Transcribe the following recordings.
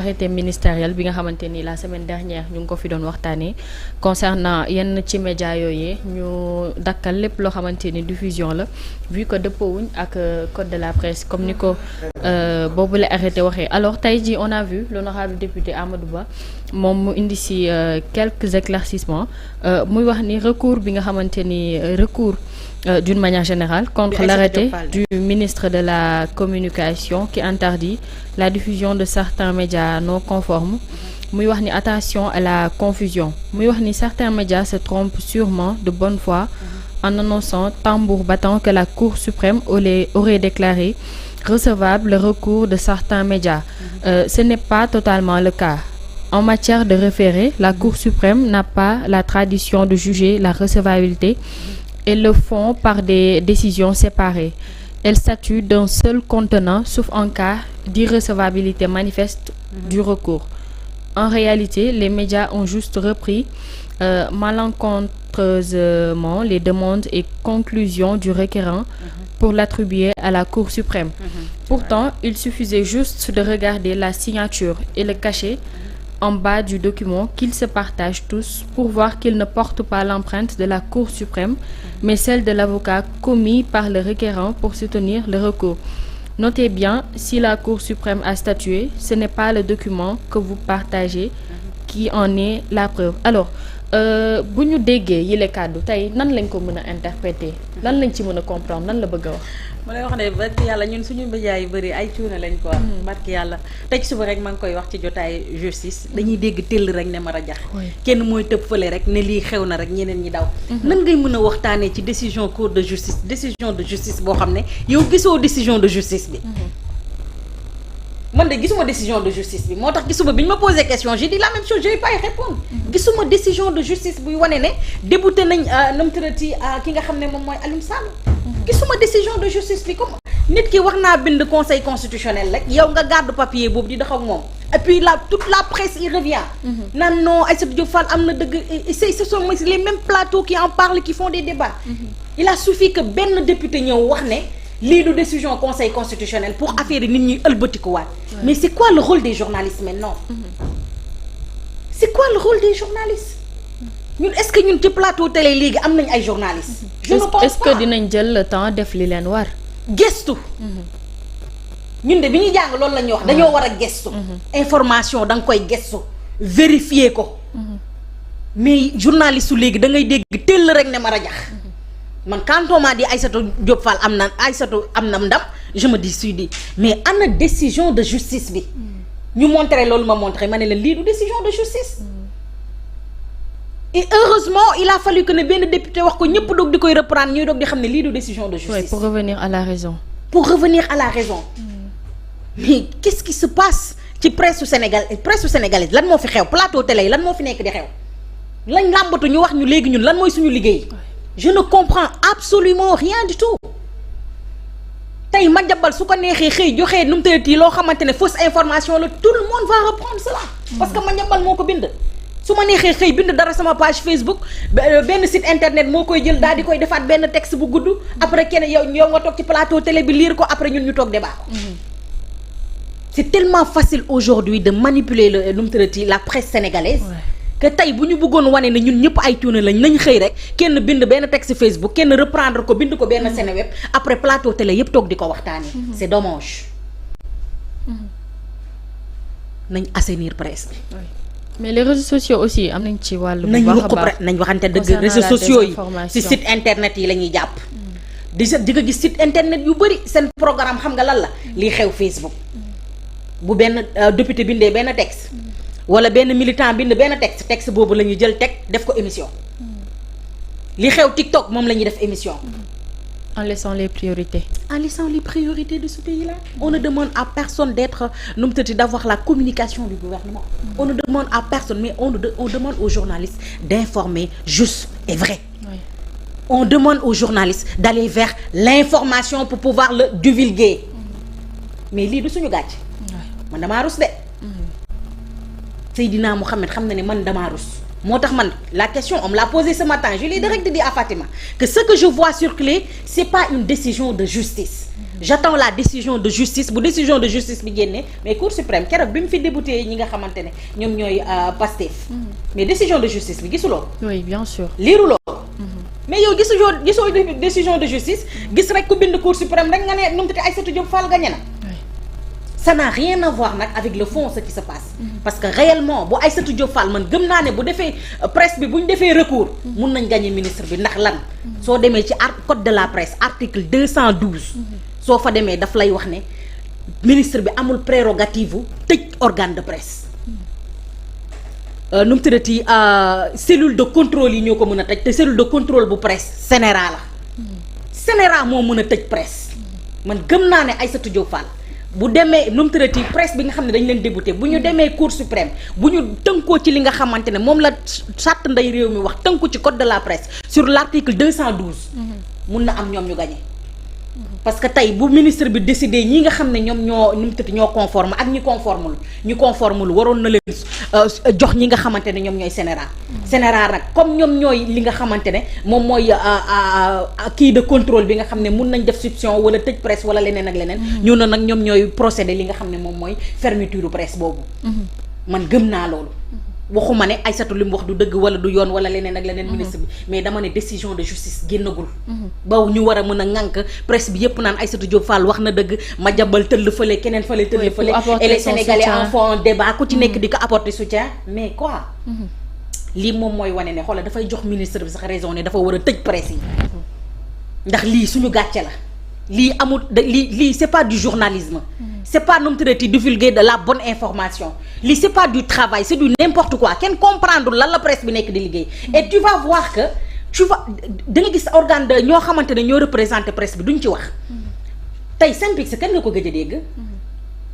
arrêté ministériel bi nga xamante ni la semaine dernière ñu ngi ko fi doon waxtaanee concernant yenn ci média yooyu ñu dakkal lépp loo xamante ni diffusion la vu que dëppoowuñ ak code de la presse comme ni ko boobu la arrêté waxee. Alors tey jii on a vu l'honorable député Amadou Ba moom mu indi si quelques éclaircissements muy wax ni recours bi nga xamante ni recours d'une manière générale contre l'arrêté du ministre de la communication qui interdit la diffusion de certains médias non conformes. muy wax ni attention à la confusion. muy wax ni certains médias se trompent sûrement de bonne foi en annonçant tambour battant que la Cour suprême aurait déclaré recevable le recours de certains médias. Ce n'est pas totalement le cas. En matière de référé, la Cour suprême n'a pas la tradition de juger la recevabilité et le font par des décisions séparées. Elle statue d'un seul contenant sauf en cas d'irrecevabilité manifeste du recours. En réalité, les médias ont juste repris malencontreusement les demandes et conclusions du requérant pour l'attribuer à la Cour suprême. Pourtant, il suffisait juste de regarder la signature et le cachet en bas du document qu'ils se partagent tous pour voir qu'il ne porte pas l'empreinte de la Cour suprême, mais celle de l'avocat commis par le requérant pour soutenir le recours. Notez bien, si la Cour suprême a statué, ce n'est pas le document que vous partagez qui en est la preuve. Alors, bu ñu déggee yile kàddu tey nan lañ ko mën a interpréter lan lañ ci mën a comprendre lan la bëgg a wax. ma lay wax ne barki yàlla ñun suñu médias yu bëri ay cuune lañ ko wax. barki yàlla tey suba rek maa ngi koy wax ci jotaay justice dañuy dégg tëll rek ne ma rajax kenn mooy tëb fële rek ne lii xew na rek ñeneen ñi daw. nan ngay mën a waxtaanee ci décision cour de justice boo xam ne yow gisoo décision de justice bi. man de gisuma décision de justice bi moo tax gisuma bi ñu ma posé question j'ai dit la même chose je vais pas y répondre. gisuma décision de justice buy wane ne débouté nañ nam tërati ki nga xam ne moom mooy Alioune Sall. gisuma décision de justice bi comme nit ki wax naa bind conseil constitutionnel rek yow nga garde papier boobu di dox ak moom et puis là toute la presse y revient. naan non Aïssatou Diop Fall am na dëgg ce sont les mêmes plateaux qui en parlent qui font des débats. il a suffi que benn député ñëw wax ne lii du décision conseil constitutionnel pour affaire yi nit ñi ëlbatikuwaat. mais c'est quoi le rôle des journalistes maintenant. c'est quoi le rôle des journalistes. ñun est-ce que ñun ci plateau télé léegi am nañ ay journalistes. je ne pense pas est-ce que dinañ jël le temps def li leen war. gestu. ñun de bi ñuy jàng loolu la ñuy wax dañoo war a gestu. information da nga koy gestu vérifier ko. mais journaliste su léegi da ngay dégg teel rek ne ma rajax. man quand on m'a dit Aïssatou Diop Fall am na ndam je me suis dit mais ana décision de justice bi. ñu montré loolu ma montré ma ne la lii du décision de justice. et heureusement il a fallu que ne benn député wax ko ñëpp doog di koy reprendre ñuy doog di xam ne lii du décision de justice. Oui, pour revenir à la raison. mais qu'est-ce qui se passe ci presse sénégalaise lan moo fi xew plateau télé yi lan moo fi nekk di xew lañ làmbatu ñu wax ñu léegi ñun lan mooy suñu liggéey. je ne comprends absolument rien du tout. tey ma jabal su ko neexee xëy joxee nu mu tëddee loo xamante ne fausse information la tout le monde va reprendre cela. parce que ma jabal moo ko bind. su ma neexee xëy bind dara sama page Facebook benn site internet moo koy jël daal di koy defaat benn texte bu gudd. après kenn yow nga toog ci plateau télé bi lire ko après ñun ñu toog débat ko. c'est tellement facile aujourd'hui de manipuler le nu mu tëddee la presse sénégalaise. que tey bu ñu bëggoon wane ne ñun ñëpp ay tuune lañ nañ xëy rek kenn bind benn texte Facebook kenn reprendre ko bind ko benn Seneweb après plateau télé yëpp toog di ko waxtaanee. c'est dommage. nañ assainir presse bi. mais les réseaux sociaux aussi am nañ ci wàllu. bu baax a baax nañ waxante dëgg réseaux sociaux yi ci site internet yi la ñuy jàpp. di nga gis site internet yu bëri seen programme xam nga lan la. lii xew Facebook. bu benn député bindee benn texte. wala benn militant bind benn texte boobu la ñuy jël teg def ko émission. li xew TikTok moom la ñuy def émission. en laissant les priorités. en laissant les priorités de ce pays-là. on ne demande à personne d'être d'avoir la communication du gouvernement. on ne demande à personne mais on demande aux journalistes d'informer juste et vrai. Oui. on demande aux journalistes d'aller vers l'information pour pouvoir le divulguer. mais lii du suñu gàcc. man damaa rus de. Seydina Mohamed xam na ne man damaa rus moo tax man la question on me l'a posée ce matin je l'ai direct dit à Fatima que ce que je vois circuler c'est pas une décision de justice j'attends la décision de justice bu décision de justice bi génnee mais Cour suprême keroog bi mu fi débouté ñi nga xamante ne ñoom ñooy Pastef mais décision de justice bi gisuloo. oui bien sûr. liiruloo. mais yow gisoo décision de justice gis rek ku bind Cour suprême rek nga ne nu mu tuddee Aïssatou Diop Fall gagné na. ça n'a rien à voir nag avec le fond ce qui se passe. parce que réellement bu Aïssatou Diop Fall man gëm naa ne bu defee presse bi bu ñu defee recours. mun nañ gagner ministre bi ndax lan. soo demee ci code de la presse article 212. soo fa demee daf lay wax ne ministre bi amul prérogative bu tëj organe de presse. nu mu tuddati cellule de contrôle yi ñoo ko mën a tëj te cellule de contrôle bu presse CNRA la. CNRA moo mën a tëj presse. man gëm naa ne Aïssatou Diop Fall. bu demee nu mu tërati presse bi nga xam ne dañ leen débouté bu ñu demee Cour suprême bu ñu tënkoo ci li nga xamante ne moom la charte nday réew mi wax tënku ci code de la presse sur l'article 212. mun na am ñoom ñu gagné. parce que tey bu ministre bi décidé ñi nga xam ne ñoom ñoo nu mu tëdd ñoo conforme ak ñi conformul waroon na leen jox ñi nga xamante ne ñoom ñooy CNRA. CNRA nag comme ñoom ñooy li nga xamante ne moom mooy kii de contrôle bi nga xam ne mun nañ def soupçon wala tëj presse wala leneen ak leneen. ñu ne nag ñoom ñooy procédé li nga xam ne moom mooy fermeture presse boobu. man gëm naa loolu. waxuma ne Aïssatou li mu wax du dëgg wala du yoon wala leneen ak leneen ministre bi mais dama ne décision de justice génnagul. ba ñu war a mën a ŋànk presse bi yépp naan Aïssatou Diop Fall wax na dëgg ma jabal tëll fële keneen fële tëll fële et les Sénégalais en font un débat ku ci nekk di ko apporter soutien mais quoi. lii moom mooy wane ne xoolal dafay jox ministre bi sax raison ne dafa war a tëj presse yi. ndax lii suñu gàcce la. lii amul lii c'est pas du journalisme. c'est pas nu mu tuddati divulguer de la bonne information lii c'est pas du travail c'est du n'importe quoi kenn comprendre lan la presse bi nekk di liggéey. et tu vas voir que da nga gis organe de ñoo xamante ne ñoo représenté presse bi duñ ci wax. tey Synpics kan nga ko gëj a dégg.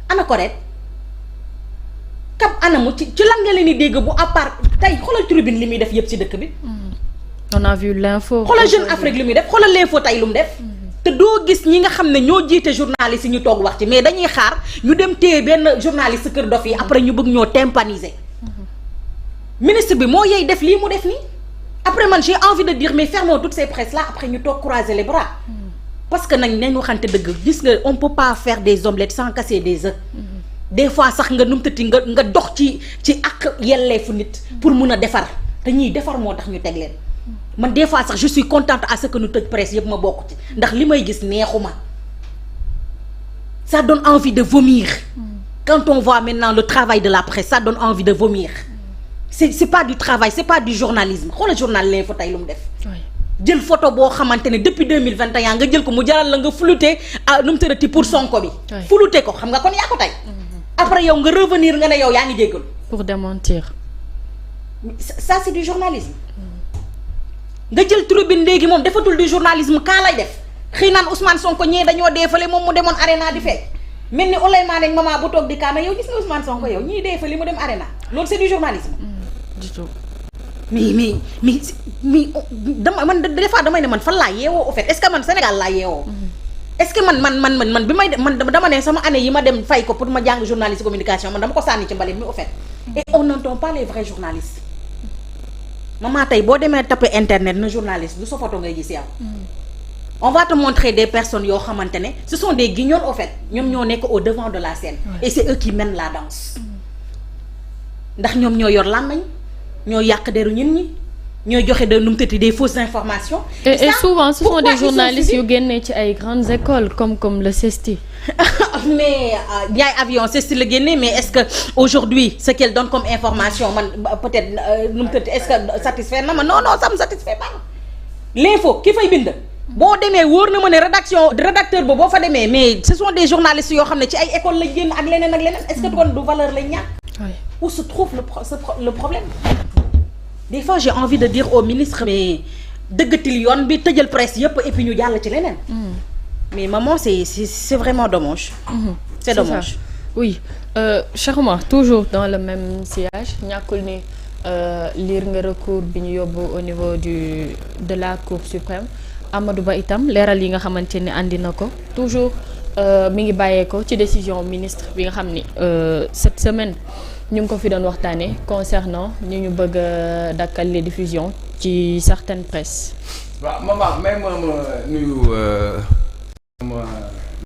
ana correct kap anamu ci lan nga leen di dégg bu à part tey xoolal tribune li muy def yëpp ci dëkk bi. on a vu l'info. xoolal Jeune Afrique li muy def xoolal l'info tey lu mu def. te doo gis ñi nga xam ne ñoo jiite journaliste yi ñu toog wax ci mais dañuy xaar ñu dem téye benn journaliste kër dof yi après ñu bëgg ñoo tympaniser. ministre bi moo yey def lii mu def nii. après man j'ai envie de dire mais fermons toutes ces presses là après ñu toog croiser les bras. parce que nañ waxante dëgg gis nga on peut pas faire des omelettes sans casser des œufs. des fois sax nga numtati nga dox ci ak yelleefu nit. pour mun a defar te ñiy defar moo tax ñu teg leen. man des fois sax je suis contente à ce que ñu tëj presse yëpp ma bokk ci ndax li may gis neexuma ça donne envie de vomir. quand on voit maintenant le travail de la presse ça donne envie de vomir. c'est pas du travail c'est pas du journalisme xoolal journal L'Info tey lu mu def. jël photo boo xamante ne depuis 2021 nga jël ko mu jaral la nga flouter nu mu tërati pour Sonko bi. flouter ko xam nga kon yaa ko tey. après yow nga revenir nga ne yow yaa ngi jéggal. pour démentir. ça c'est du journalisme. nga jël tribune léegi moom defatul du journalisme kaa lay def xëy naan Ousmane Sonko ñee dañoo deefale moom mu demoon arena di fekk mel ni Ouleyma ak maman bu toog di kaana yow gis nga Ousmane Sonko yow ñii deefali mu dem arena loolu c'est du journalisme. du tout. mais dama man des fois damay ne man fan laa yeewoo au fait est-ce que man Sénégal laa yeewoo. est-ce que man bi may man dama ne sama année yi ma dem fay ko pour ma jàng journaliste communication man dama ko sànni ci mbalit mi au fait. et on n'entend pas les vrais journalistes. maman tey boo demee tapé internet na journaliste du sa photo ngay gis yow. on va te montrer des personnes yoo xamante ne ce sont des guignols au fait ñoom ñoo nekk au devant de la scène. et c'est eux qui mènent la danse. ndax ñoom ñoo yor làmmiñ ñoo yàq deru ñin ñi ñooy joxe de nu mu tëddee des fausses informations. et souvent ce sont des journalistes yu génnee ci ay grandes écoles comme le CESTI. mais Ndiaye Avion CESTI la génnee mais est-ce que aujourd'hui ce qu'elle donne comme information man peut-être nu mu tëddee est-ce que satisfaire na ma non ça me satisfait pas. L'Info ki fay bind. boo demee wóor na ma ne rédacteur ba boo fa demee mais ce sont des journalistes yoo xam ne ci ay écoles lañ génn ak leneen est-ce que kon du valeur lañ ñàkk. où se trouve le problème. des fois j'ai envie de dire au ministre mais dëggatil yoon bi tëjal presse yëpp et puis ñu jàll ci leneen. mais maman c'est vraiment dommage. c'est dommage. Ça. Oui Cheikh Oumar toujours dans le même sillage ñàkkul ni lire nga recours bi ñu yóbbu au niveau de la Cour suprême Amadou Ba itam leeral yi nga xamante ni andi na ko toujours mi ngi bàyyeeko ci décision ministre bi nga xam ni cette semaine. ñu ngi ko fi doon waxtaanee concernant ñu bëgg a dakkal les diffusions ci certaines presses. waaw maman may ma nuyu sama